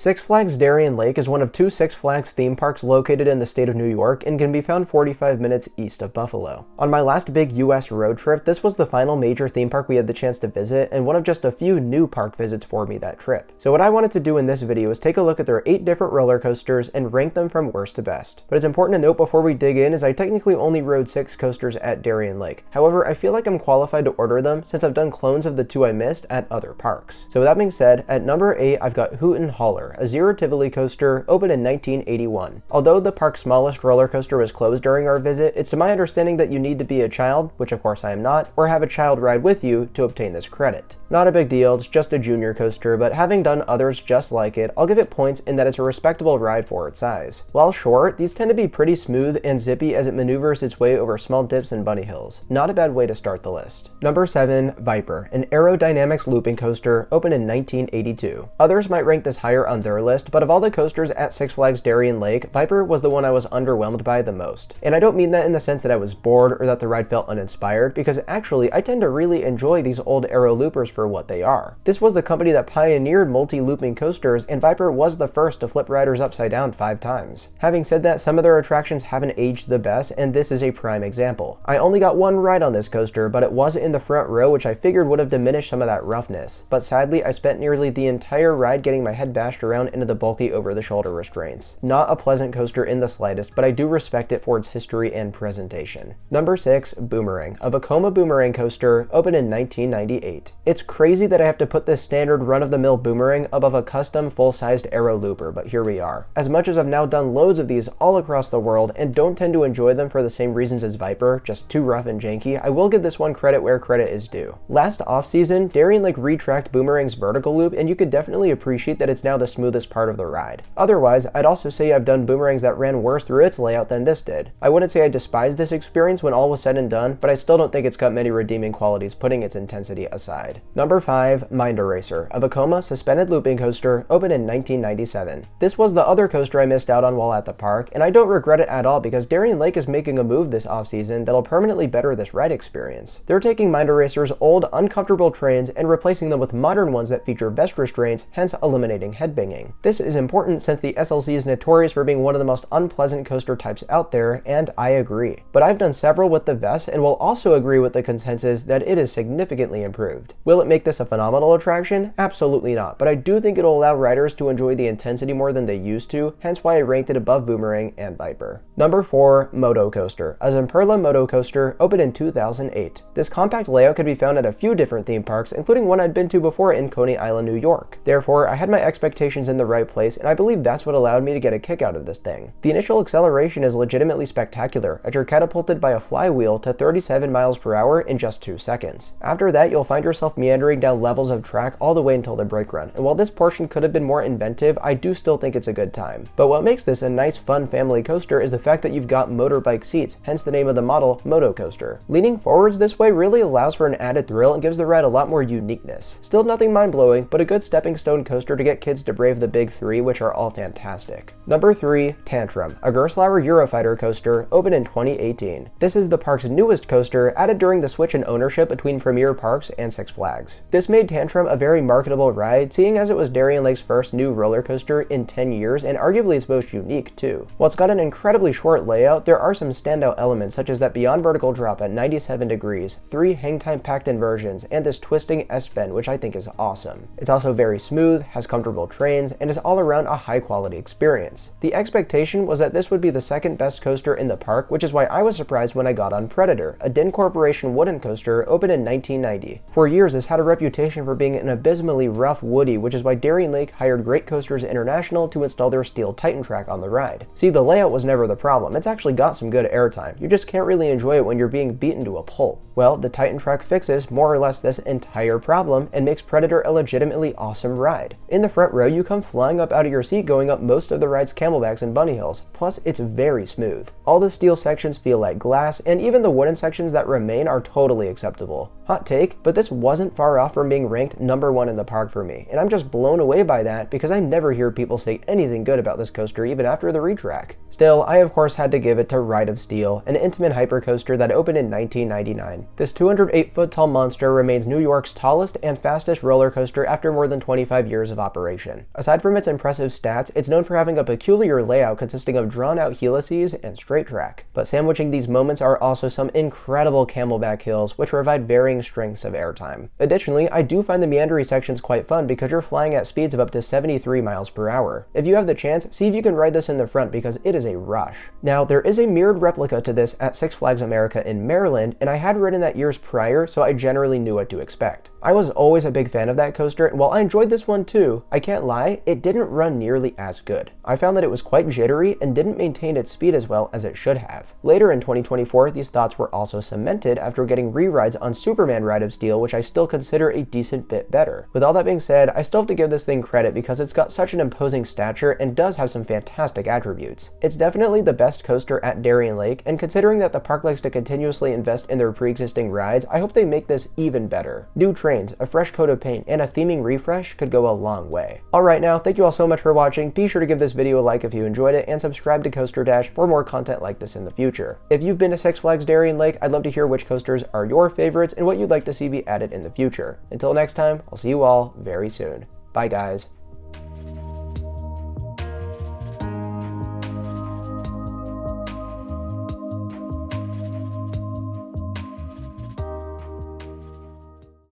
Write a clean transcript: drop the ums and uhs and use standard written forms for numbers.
Six Flags Darien Lake is one of two Six Flags theme parks located in the state of New York and can be found 45 minutes east of Buffalo. On my last big US road trip, this was the final major theme park we had the chance to visit and one of just a few new park visits for me that trip. So what I wanted to do in this video is take a look at their 8 different roller coasters and rank them from worst to best. But it's important to note before we dig in is I technically only rode 6 coasters at Darien Lake. However, I feel like I'm qualified to order them since I've done clones of the 2 I missed at other parks. So with that being said, at number 8 I've got Hoot and Holler, a Zero Tivoli coaster opened in 1981. Although the park's smallest roller coaster was closed during our visit, it's to my understanding that you need to be a child, which of course I am not, or have a child ride with you to obtain this credit. Not a big deal, it's just a junior coaster, but having done others just like it, I'll give it points in that it's a respectable ride for its size. While short, these tend to be pretty smooth and zippy as it maneuvers its way over small dips and bunny hills. Not a bad way to start the list. Number 7, Viper, an aerodynamics looping coaster opened in 1982. Others might rank this higher on their list, but of all the coasters at Six Flags Darien Lake, Viper was the one I was underwhelmed by the most. And I don't mean that in the sense that I was bored or that the ride felt uninspired, because actually I tend to really enjoy these old aero loopers for what they are. This was the company that pioneered multi-looping coasters, and Viper was the first to flip riders upside down 5 times. Having said that, some of their attractions haven't aged the best, and this is a prime example. I only got one ride on this coaster, but it was in the front row, which I figured would have diminished some of that roughness. But sadly, I spent nearly the entire ride getting my head bashed around into the bulky over-the-shoulder restraints. Not a pleasant coaster in the slightest, but I do respect it for its history and presentation. Number 6, Boomerang, a Vekoma boomerang coaster opened in 1998. It's crazy that I have to put this standard run-of-the-mill boomerang above a custom full-sized aero looper, but here we are. As much as I've now done loads of these all across the world and don't tend to enjoy them for the same reasons as Viper, just too rough and janky, I will give this one credit where credit is due. Last off-season, Darien Lake retracked Boomerang's vertical loop, and you could definitely appreciate that it's now the smoothest part of the ride. Otherwise, I'd also say I've done Boomerangs that ran worse through its layout than this did. I wouldn't say I despise this experience when all was said and done, but I still don't think it's got many redeeming qualities putting its intensity aside. Number 5, Mind Eraser, a Vekoma suspended looping coaster opened in 1997. This was the other coaster I missed out on while at the park, and I don't regret it at all because Darien Lake is making a move this off-season that'll permanently better this ride experience. They're taking Mind Eraser's old, uncomfortable trains and replacing them with modern ones that feature vest restraints, hence eliminating headbanging. This is important since the SLC is notorious for being one of the most unpleasant coaster types out there, and I agree. But I've done several with the vest and will also agree with the consensus that it is significantly improved. Will it make this a phenomenal attraction? Absolutely not, but I do think it'll allow riders to enjoy the intensity more than they used to, hence why I ranked it above Boomerang and Viper. Number 4, Moto Coaster, a Zamperla Moto Coaster opened in 2008. This compact layout could be found at a few different theme parks, including one I'd been to before in Coney Island, New York. Therefore, I had my expectations in the right place, and I believe that's what allowed me to get a kick out of this thing. The initial acceleration is legitimately spectacular, as you're catapulted by a flywheel to 37 miles per hour in just 2 seconds. After that, you'll find yourself meandering down levels of track all the way until the brake run, and while this portion could have been more inventive, I do still think it's a good time. But what makes this a nice, fun family coaster is the fact that you've got motorbike seats, hence the name of the model, Moto Coaster. Leaning forwards this way really allows for an added thrill and gives the ride a lot more uniqueness. Still nothing mind-blowing, but a good stepping stone coaster to get kids to brave the big 3, which are all fantastic. Number 3, Tantrum, a Gerstlauer Eurofighter coaster opened in 2018. This is the park's newest coaster, added during the switch in ownership between Premier Parks and Six Flags. This made Tantrum a very marketable ride, seeing as it was Darien Lake's first new roller coaster in 10 years and arguably its most unique too. While it's got an incredibly short layout, there are some standout elements such as that beyond vertical drop at 97 degrees, 3 hang time packed inversions, and this twisting S-bend, which I think is awesome. It's also very smooth, has comfortable trains, and is all around a high quality experience. The expectation was that this would be the second best coaster in the park, which is why I was surprised when I got on Predator, a Den Corporation wooden coaster opened in 1990. For years, it's had a reputation for being an abysmally rough woody, which is why Darien Lake hired Great Coasters International to install their steel Titan track on the ride. See, the layout was never the problem. It's actually got some good airtime. You just can't really enjoy it when you're being beaten to a pulp. Well, the Titan track fixes more or less this entire problem and makes Predator a legitimately awesome ride. In the front row, you come flying up out of your seat going up most of the ride's camelbacks and bunny hills, plus it's very smooth. All the steel sections feel like glass, and even the wooden sections that remain are totally acceptable. Hot take, but this wasn't far off from being ranked number 1 in the park for me, and I'm just blown away by that because I never hear people say anything good about this coaster even after the retrack. Still, I of of course had to give it to Ride of Steel, an Intamin hypercoaster that opened in 1999. This 208-foot tall monster remains New York's tallest and fastest roller coaster after more than 25 years of operation. Aside from its impressive stats, it's known for having a peculiar layout consisting of drawn-out helices and straight track. But sandwiching these moments are also some incredible camelback hills, which provide varying strengths of airtime. Additionally, I do find the meandery sections quite fun because you're flying at speeds of up to 73 miles per hour. If you have the chance, see if you can ride this in the front because it is a rush. Now, there is a mirrored replica to this at Six Flags America in Maryland, and I had ridden that years prior, so I generally knew what to expect. I was always a big fan of that coaster, and while I enjoyed this one too, I can't lie, it didn't run nearly as good. I found that it was quite jittery and didn't maintain its speed as well as it should have. Later in 2024, these thoughts were also cemented after getting re-rides on Superman Ride of Steel, which I still consider a decent bit better. With all that being said, I still have to give this thing credit because it's got such an imposing stature and does have some fantastic attributes. It's definitely the best coaster at Darien Lake, and considering that the park likes to continuously invest in their pre-existing rides, I hope they make this even better. New trains, a fresh coat of paint, and a theming refresh could go a long way. Alright now, thank you all so much for watching. Be sure to give this video a like if you enjoyed it, and subscribe to Coaster Dash for more content like this in the future. If you've been to Six Flags Darien Lake, I'd love to hear which coasters are your favorites and what you'd like to see be added in the future. Until next time, I'll see you all very soon. Bye guys.